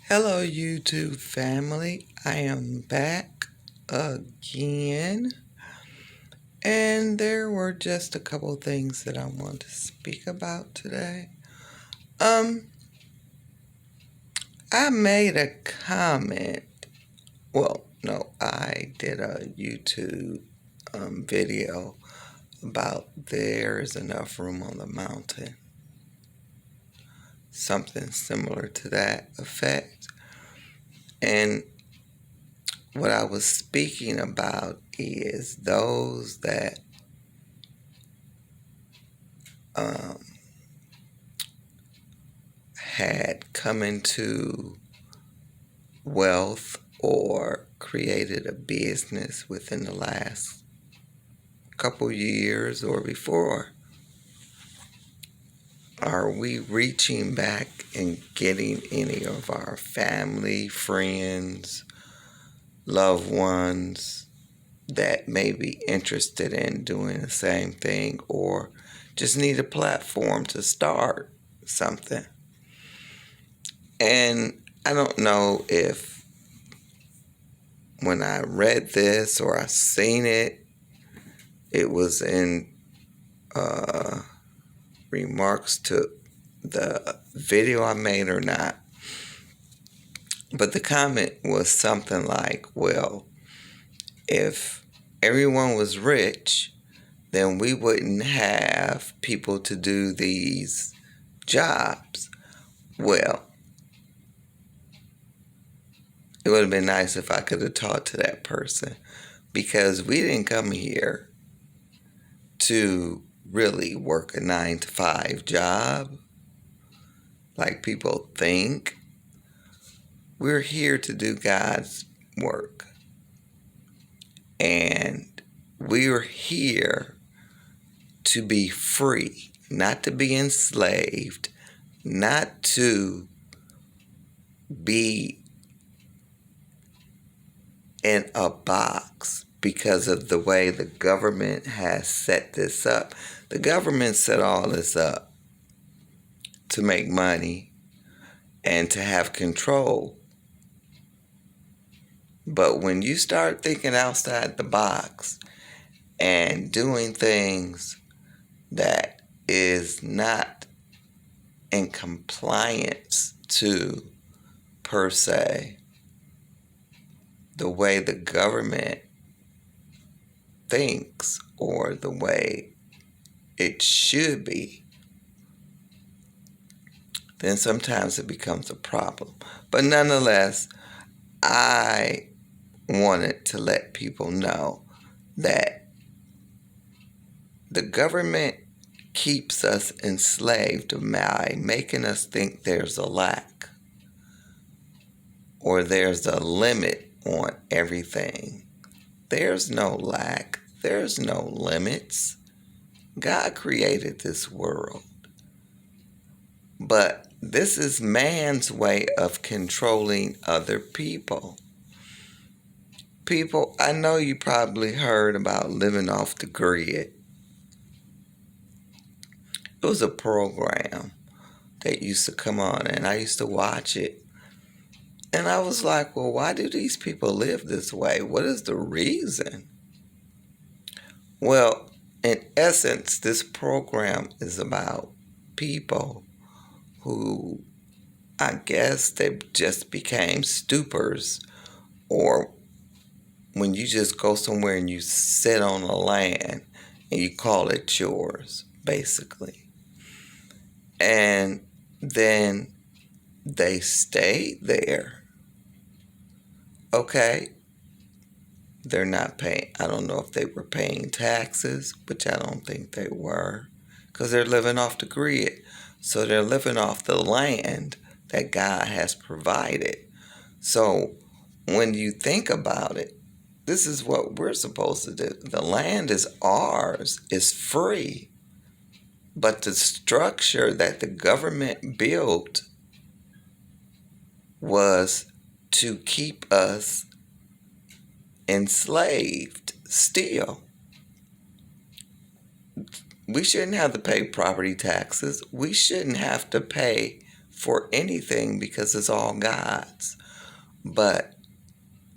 Hello, YouTube family. I am back again, and there were just a couple things that I want to speak about today. Um, I made a comment. Well, no, I did a YouTube video about there's enough room on the mountain, something similar to that effect, and what I was speaking about is those that um, had come into wealth or created a business within the last couple years or before. Are we reaching back and getting any of our family, friends, loved ones that may be interested in doing the same thing or just need a platform to start something? And I don't know if when I read this or I seen it, it was in remarks to the video I made or not. But the comment was something like, well, if everyone was rich, then we wouldn't have people to do these jobs. Well, it would have been nice if I could have talked to that person, because we didn't come here to really work a 9 to 5 job like people think. We're here to do God's work. And we're here to be free, not to be enslaved, not to be in a box because of the way the government has set this up. The government set all this up to make money and to have control. But when you start thinking outside the box and doing things that is not in compliance to, per se, the way the government thinks or the way it should be, then sometimes it becomes a problem. But nonetheless, I wanted to let people know that the government keeps us enslaved by making us think there's a lack or there's a limit on everything. There's no lack. There's no limits. God created this world. But this is man's way of controlling other people. People, I know you probably heard about living off the grid. It was a program that used to come on, and I used to watch it. And I was like, well, why do these people live this way? What is the reason? Well, in essence, this program is about people who, I guess, they just became stupors, or when you just go somewhere and you sit on the land and you call it yours, basically. And then they stayed there. Okay, they're not paying, I don't know if they were paying taxes, which I don't think they were, because they're living off the grid. So they're living off the land that God has provided. So when you think about it, this is what we're supposed to do. The land is ours, it's free. But the structure that the government built was to keep us enslaved still. We shouldn't have to pay property taxes. We shouldn't have to pay for anything because it's all God's. But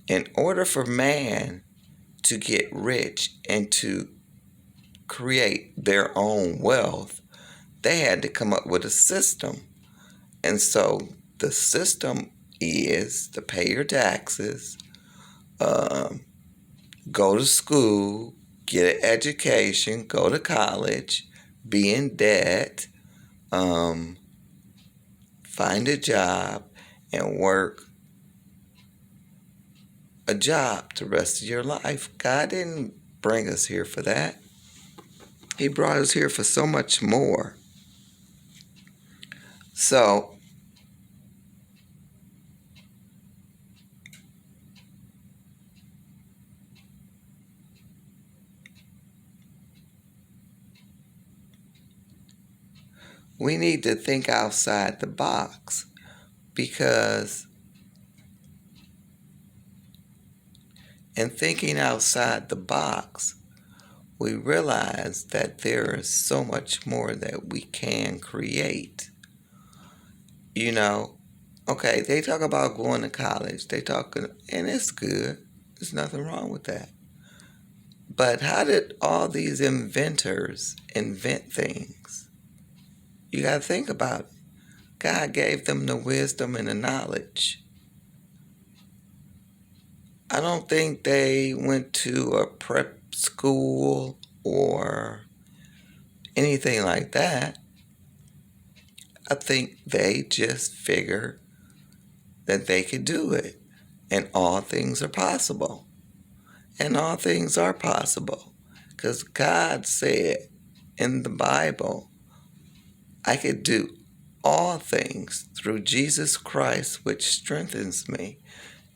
in order for man to get rich and to create their own wealth, they had to come up with a system. And so the system is to pay your taxes, um, go to school, get an education, go to college, be in debt, um, find a job, and work a job the rest of your life. God didn't bring us here for that. He brought us here for so much more. So, we need to think outside the box because in thinking outside the box, we realize that there is so much more that we can create. You know, okay, they talk about going to college. And it's good. There's nothing wrong with that. But how did all these inventors invent things? You got to think about it. God gave them the wisdom and the knowledge. I don't think they went to a prep school or anything like that. I think they just figured that they could do it. And all things are possible. And all things are possible. Because God said in the Bible, I could do all things through Jesus Christ, which strengthens me.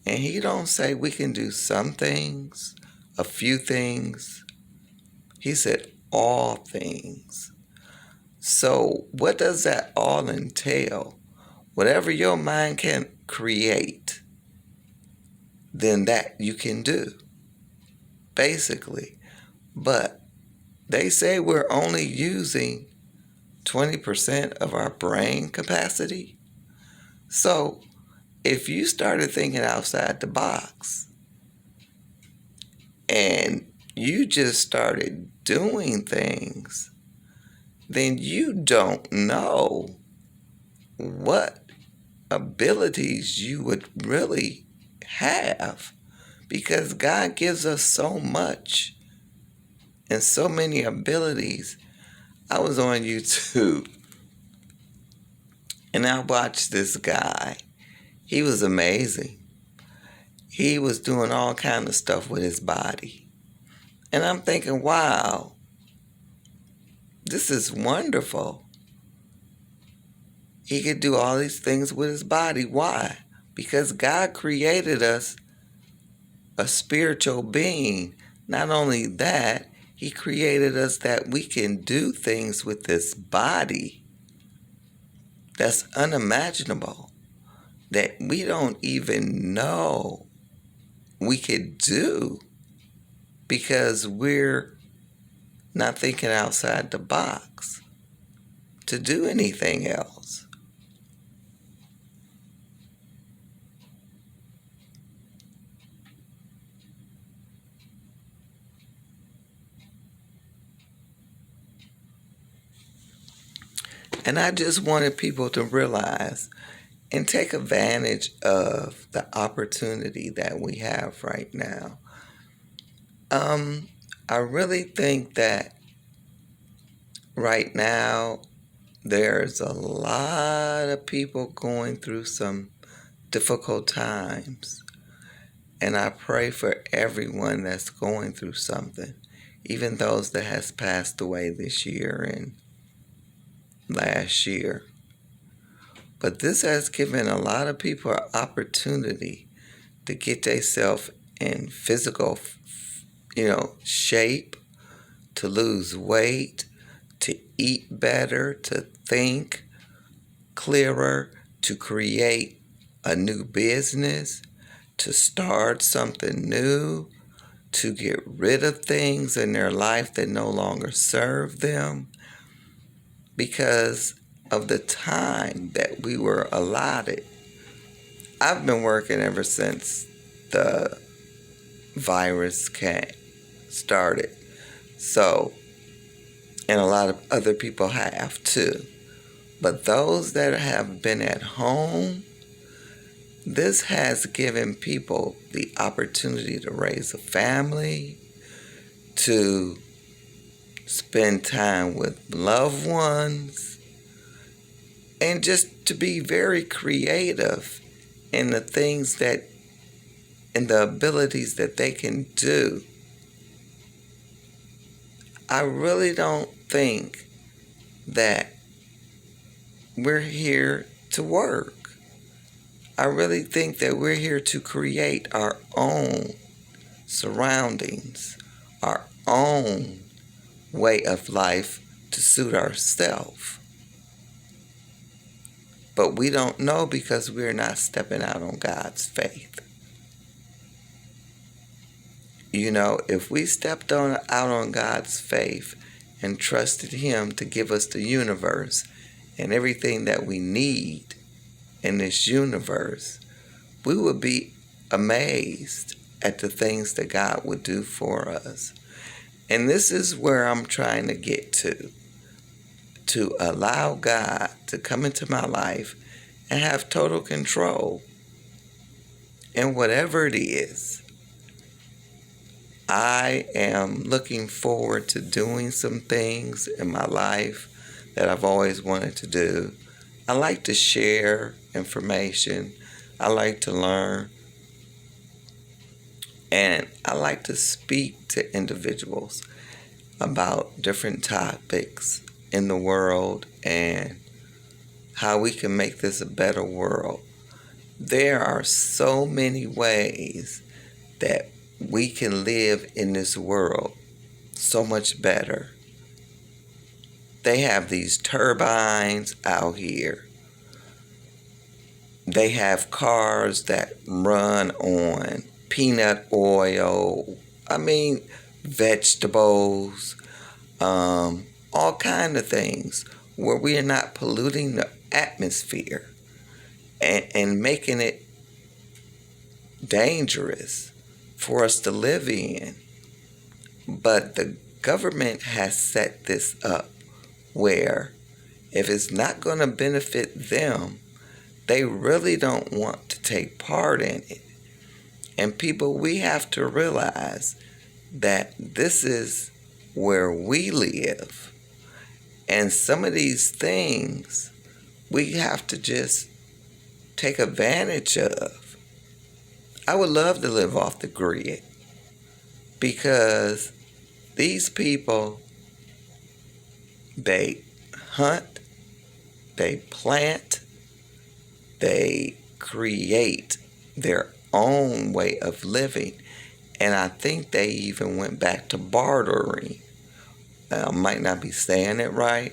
And he don't say we can do some things, a few things. He said all things. So what does that all entail? Whatever your mind can create, then that you can do, basically. But they say we're only using 20% of our brain capacity. So if you started thinking outside the box and you just started doing things, then you don't know what abilities you would really have, because God gives us so much and so many abilities. I was on YouTube and I watched this guy. He was amazing. He was doing all kind of stuff with his body. And I'm thinking, wow, this is wonderful. He could do all these things with his body. Why? Because God created us a spiritual being. Not only that, he created us that we can do things with this body that's unimaginable, that we don't even know we could do because we're not thinking outside the box to do anything else. And I just wanted people to realize and take advantage of the opportunity that we have right now. I really think that right now there's a lot of people going through some difficult times. And I pray for everyone that's going through something, even those that has passed away this year and last year. But this has given a lot of people an opportunity to get themselves in physical, shape, to lose weight, to eat better, to think clearer, to create a new business, to start something new, to get rid of things in their life that no longer serve them. Because of the time that we were allotted. I've been working ever since the virus started. So, and a lot of other people have too. But those that have been at home, this has given people the opportunity to raise a family, to spend time with loved ones, and just to be very creative in the things that and the abilities that they can do. I really don't think that we're here to work. I really think that we're here to create our own surroundings, our own way of life to suit ourselves. But we don't know because we're not stepping out on God's faith. You know, if we stepped out on God's faith and trusted Him to give us the universe and everything that we need in this universe, we would be amazed at the things that God would do for us. And this is where I'm trying to get to allow God to come into my life and have total control. And whatever it is, I am looking forward to doing some things in my life that I've always wanted to do. I like to share information. I like to learn. And I like to speak to individuals about different topics in the world and how we can make this a better world. There are so many ways that we can live in this world so much better. They have these turbines out here. They have cars that run on peanut oil. Vegetables, all kind of things where we are not polluting the atmosphere and making it dangerous for us to live in. But the government has set this up where if it's not going to benefit them, they really don't want to take part in it. And people, we have to realize that this is where we live. And some of these things we have to just take advantage of. I would love to live off the grid because these people, they hunt, they plant, they create their own way of living. And I think they even went back to bartering. I might not be saying it right,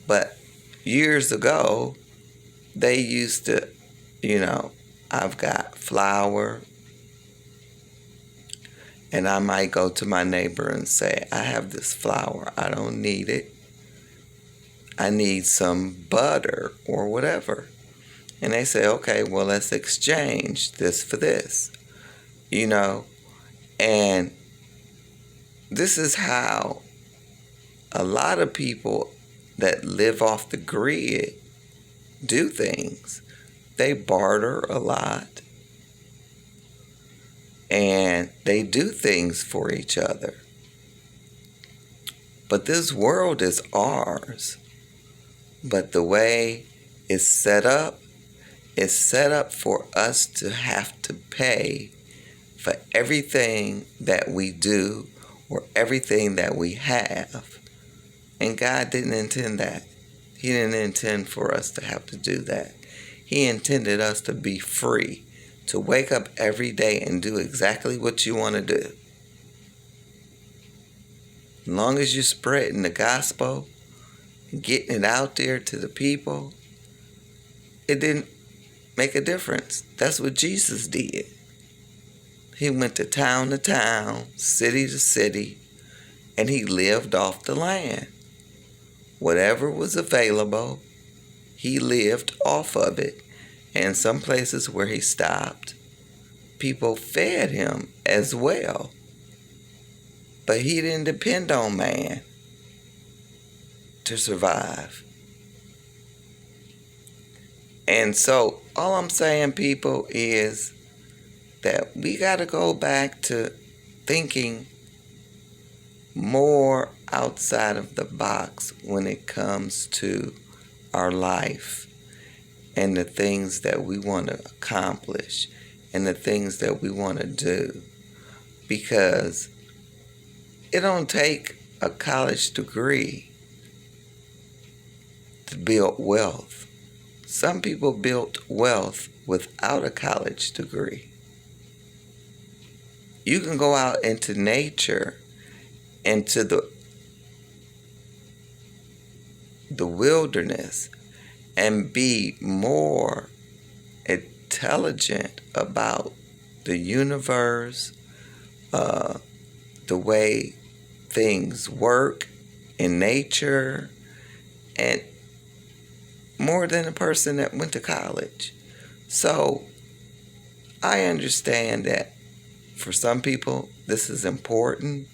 but years ago, they used to, I've got flour, and I might go to my neighbor and say, I have this flour, I don't need it. I need some butter or whatever. And they say, okay, well, let's exchange this for this, And this is how a lot of people that live off the grid do things. They barter a lot. And they do things for each other. But this world is ours. But the way it's set up for us to have to pay for everything that we do or everything that we have. And God didn't intend that. He didn't intend for us to have to do that. He intended us to be free, to wake up every day and do exactly what you want to do. As long as you're spreading the gospel, getting it out there to the people, it didn't make a difference. That's what Jesus did. He went to town, city to city, and he lived off the land. Whatever was available, he lived off of it. And some places where he stopped, people fed him as well. But he didn't depend on man to survive. And so all I'm saying, people, is that we got to go back to thinking more outside of the box when it comes to our life and the things that we want to accomplish and the things that we want to do. Because it don't take a college degree to build wealth. Some people built wealth without a college degree. You can go out into nature, into the wilderness, and be more intelligent about the universe, the way things work in nature, and more than a person that went to college. So I understand that for some people this is important,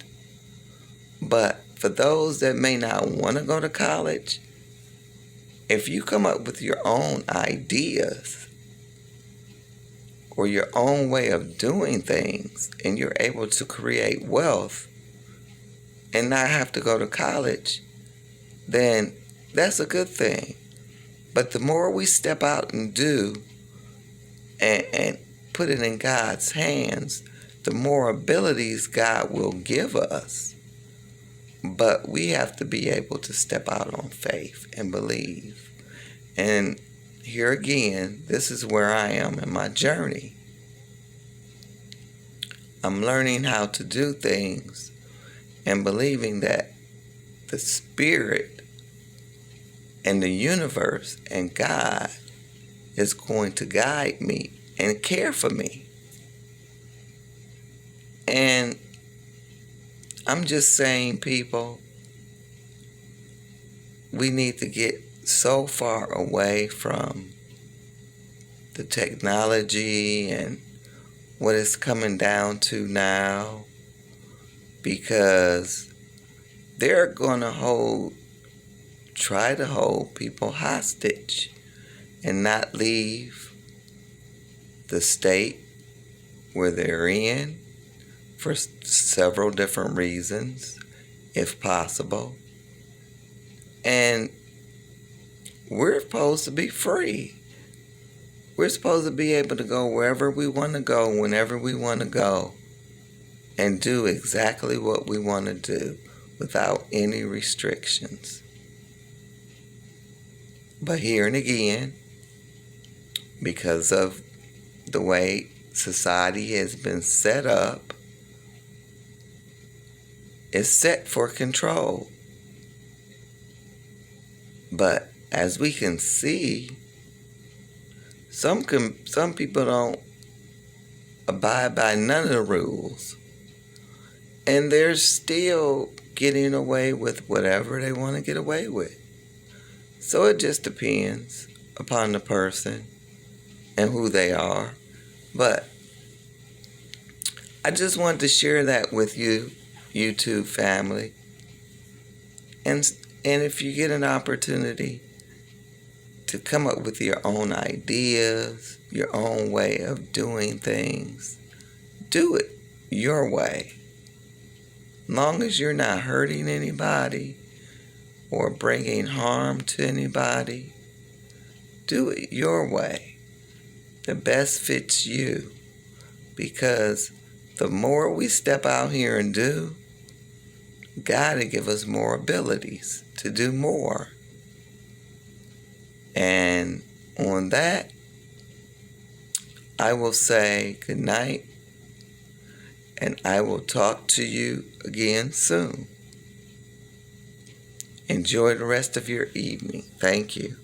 but for those that may not want to go to college, if you come up with your own ideas or your own way of doing things and you're able to create wealth and not have to go to college, then that's a good thing. But the more we step out and do and put it in God's hands, the more abilities God will give us. But we have to be able to step out on faith and believe. And here again, this is where I am in my journey. I'm learning how to do things and believing that the Spirit and the universe and God is going to guide me and care for me. And I'm just saying, people, we need to get so far away from the technology and what it's coming down to now, because they're going to try to hold people hostage and not leave the state where they're in for several different reasons, if possible. And we're supposed to be free. We're supposed to be able to go wherever we want to go, whenever we want to go, and do exactly what we want to do without any restrictions. But here and again, because of the way society has been set up, it's set for control. But as we can see, some people don't abide by none of the rules, and they're still getting away with whatever they want to get away with. So it just depends upon the person and who they are. But I just wanted to share that with you, YouTube family. And if you get an opportunity to come up with your own ideas, your own way of doing things, do it your way. Long as you're not hurting anybody or bringing harm to anybody, do it your way. The best fits you. Because the more we step out here and do, God will give us more abilities to do more. And on that, I will say good night, and I will talk to you again soon. Enjoy the rest of your evening. Thank you.